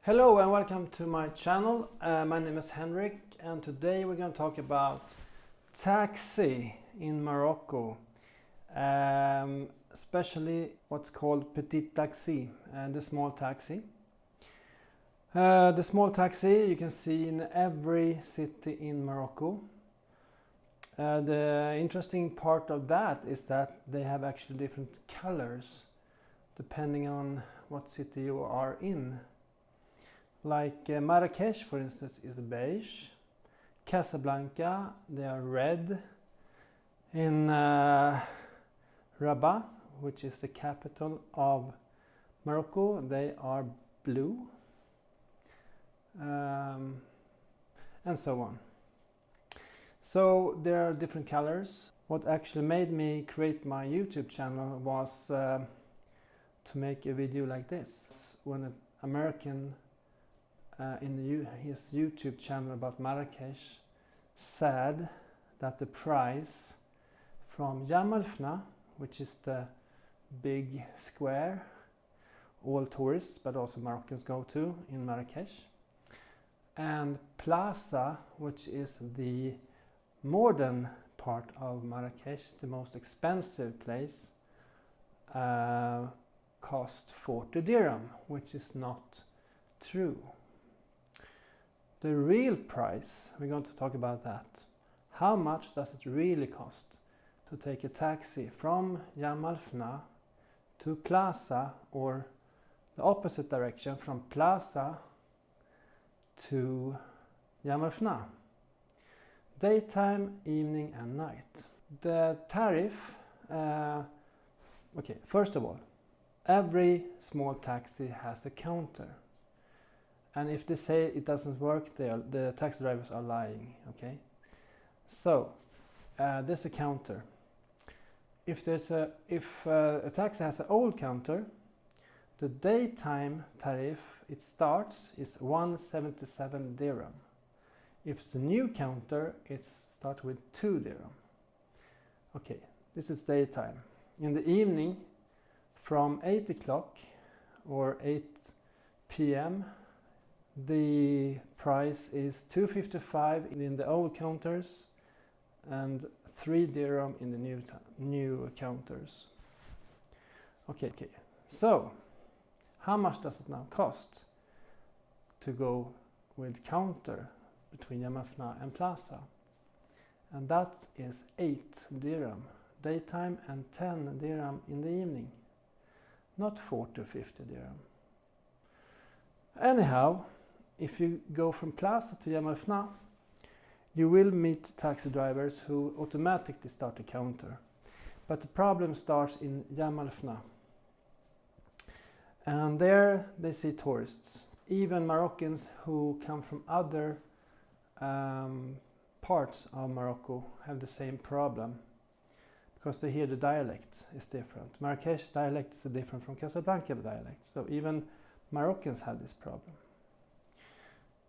Hello and welcome to my channel. My name is Henrik and today we're going to talk about taxi in Morocco, especially what's called Petit taxi, the small taxi. The small taxi you can see in every city in Morocco. The interesting part of that is that they have actually different colors depending on what city you are in. Like Marrakech, for instance, is beige. Casablanca, they are red. In Rabat, which is the capital of Morocco, they are blue. And so on. So there are different colors. What actually made me create my YouTube channel was to make a video like this. When an American in his YouTube channel about Marrakech said that the price from Jama el Fna, which is the big square all tourists but also Moroccans go to in Marrakech, and Plaza, which is the modern part of Marrakech, the most expensive place, cost 40 dirham, which is not true. The real price, we're going to talk about that. How much does it really cost to take a taxi from Jama el Fna to Plaza, or the opposite direction from Plaza to Jama el Fna? Daytime, evening and night. The tariff, okay, first of all, every small taxi has a counter. And if they say it doesn't work, the taxi drivers are lying, okay? So, there's a counter. If a taxi has an old counter, the daytime tariff it starts is 177 dirham. If it's a new counter, it starts with 2 dirham. Okay, this is daytime. In the evening, from 8 o'clock or 8 p.m., the price is 255 in the old counters and 3 dirham in the new counters. Okay, so how much does it now cost to go with counter between Jama el Fna and Plaza? And that is 8 dirham daytime and 10 dirham in the evening, not 40 or 50 dirham. Anyhow, if you go from Plaza to Jama el Fna, you will meet taxi drivers who automatically start a counter. But the problem starts in Jama el Fna. And there they see tourists. Even Moroccans who come from other parts of Morocco have the same problem, because they hear the dialect is different. Marrakech dialect is different from Casablanca dialect. So even Moroccans have this problem.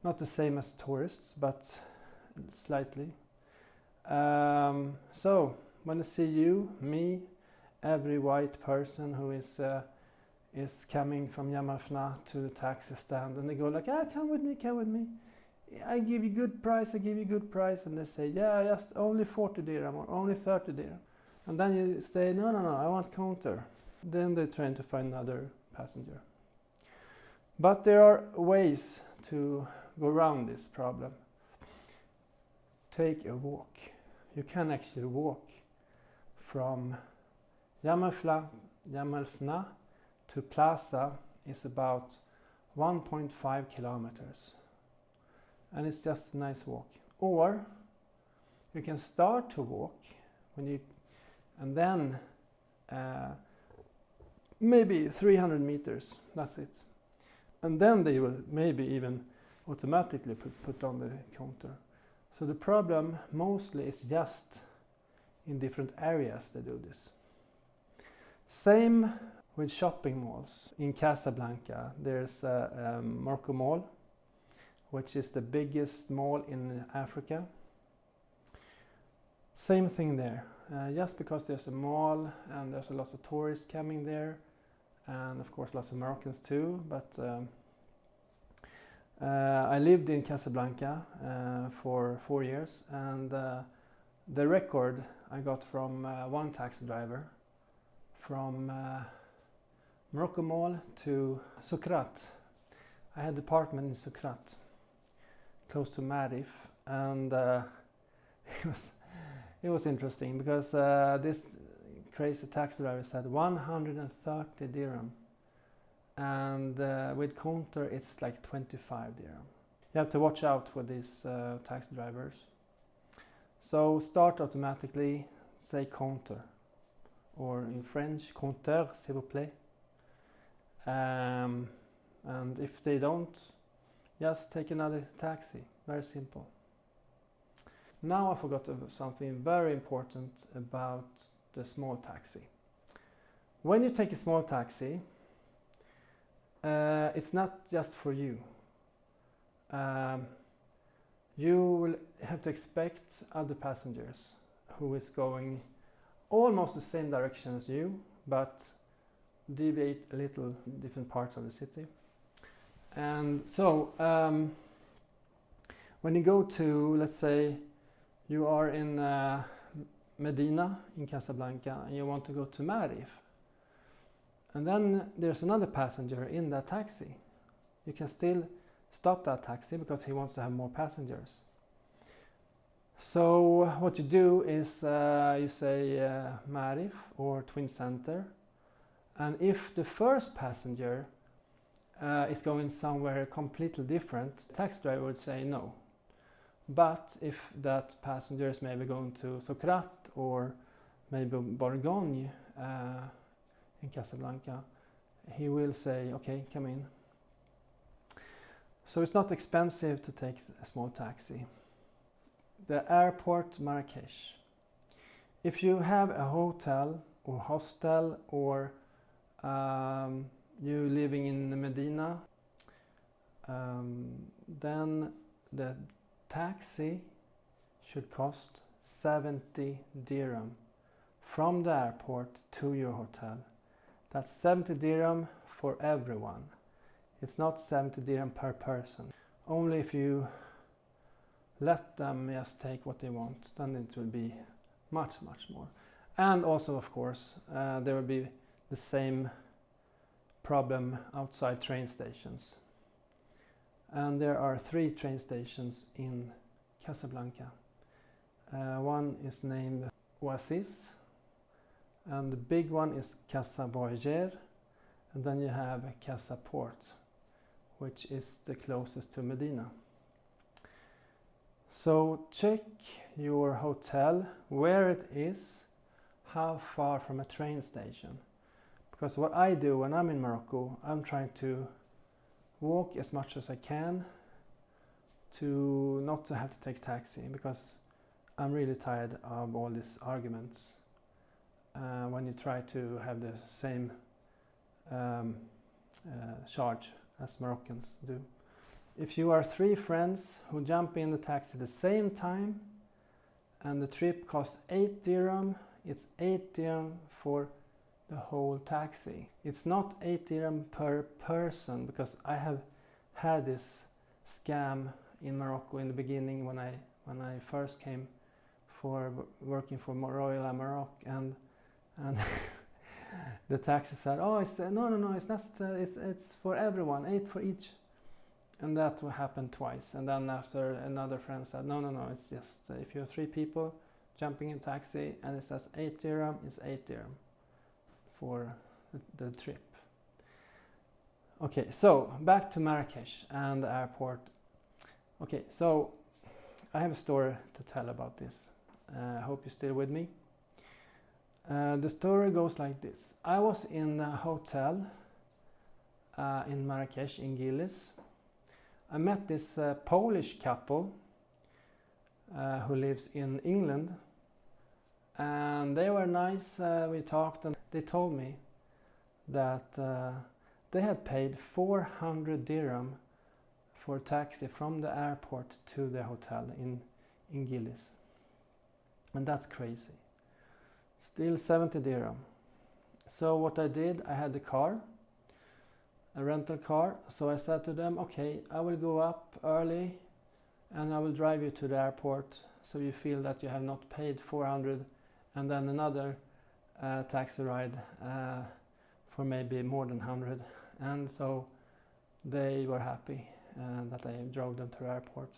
Not the same as tourists, but slightly. So when they see you, me, every white person who is coming from Jama el Fna to the taxi stand, and they go like, come with me. I give you good price, and they say, yeah, just only 40 dirham or only 30 dirham. And then you say, no, I want counter. Then they're trying to find another passenger. But there are ways to go around this problem. Take a walk. You can actually walk from Jama el Fna to Plaza is about 1.5 kilometers. And it's just a nice walk. Or you can start to walk and then maybe 300 meters, that's it. And then they will maybe even automatically put on the counter. So the problem mostly is just in different areas they do this. Same with shopping malls. In Casablanca there's a Morocco Mall, which is the biggest mall in Africa. Same thing there. Just because there's a mall and there's a lot of tourists coming there, and of course lots of Moroccans too, but I lived in Casablanca for 4 years, and the record I got from one taxi driver from Morocco Mall to Sukrat. I had an apartment in Sukrat, close to Marif, and it was interesting because this crazy taxi driver said 130 dirham, and with counter it's like 25 dirham. You have to watch out for these taxi drivers. So start automatically, say counter, or in French, compteur s'il vous plaît. And if they don't, just take another taxi. Very simple. Now I forgot something very important about the small taxi. When you take a small taxi, it's not just for you. You will have to expect other passengers who is going almost the same direction as you, but deviate a little different parts of the city. And so when you go to, let's say you are in Medina in Casablanca and you want to go to Marif, and then there's another passenger in that taxi, you can still stop that taxi because he wants to have more passengers. So what you do is you say Marif or Twin Center, and if the first passenger is going somewhere completely different, the taxi driver would say no. But if that passenger is maybe going to Sukrat or maybe Bourgogne in Casablanca, he will say, okay, come in. So it's not expensive to take a small taxi. The airport Marrakech. If you have a hotel or hostel, or you living in Medina, then the taxi should cost 70 dirham from the airport to your hotel. That's 70 dirham for everyone. It's not 70 dirham per person. Only if you let them just take what they want, then it will be much more. And also, of course, there will be the same problem outside train stations. And there are 3 train stations in Casablanca. One is named Oasis, and the big one is Casablanca, and then you have Casa Port, which is the closest to Medina. So check your hotel, where it is, how far from a train station. Because what I do when I'm in Morocco, I'm trying to walk as much as I can to not to have to take taxi, because I'm really tired of all these arguments when you try to have the same charge as Moroccans do. If you are 3 friends who jump in the taxi at the same time and the trip costs 8 dirham, it's 8 dirham for the whole taxi. It's not 8 dirham per person, because I have had this scam in Morocco in the beginning when I first came for working for Royal Maroc, and the taxi said, oh, it's no, it's not, it's for everyone, 8 for each. And that happened twice, and then after another friend said, no, it's just if you're 3 people jumping in taxi and it says 8 dirham, it's 8 dirham for the trip. Okay, so back to Marrakech and the airport. Okay, so I have a story to tell about this. I hope you're still with me. The story goes like this. I was in a hotel in Marrakech, in Gilis. I met this Polish couple who lives in England, and they were nice. We talked, and they told me that they had paid 400 dirham for a taxi from the airport to the hotel in Gilis, and that's crazy. Still 70 dirham. So what I did, I had the car. a rental car. So I said to them, okay, I will go up early and I will drive you to the airport, so you feel that you have not paid 400 and then another taxi ride for maybe more than 100. And so they were happy that I drove them to the airport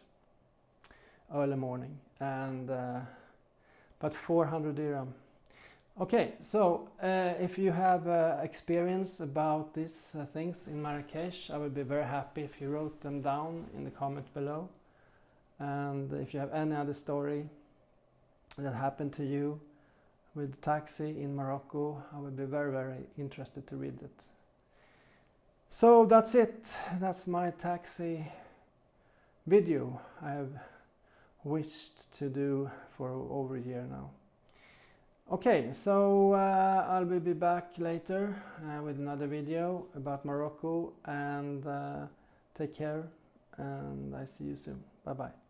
early morning, and but 400 dirham. Okay, so if you have experience about these things in Marrakech, I would be very happy if you wrote them down in the comment below. And if you have any other story that happened to you with taxi in Morocco, I would be very, very interested to read it. So that's it. That's my taxi video I have wished to do for over a year now. Okay, so I'll be back later with another video about Morocco, and take care, and I see you soon. Bye bye.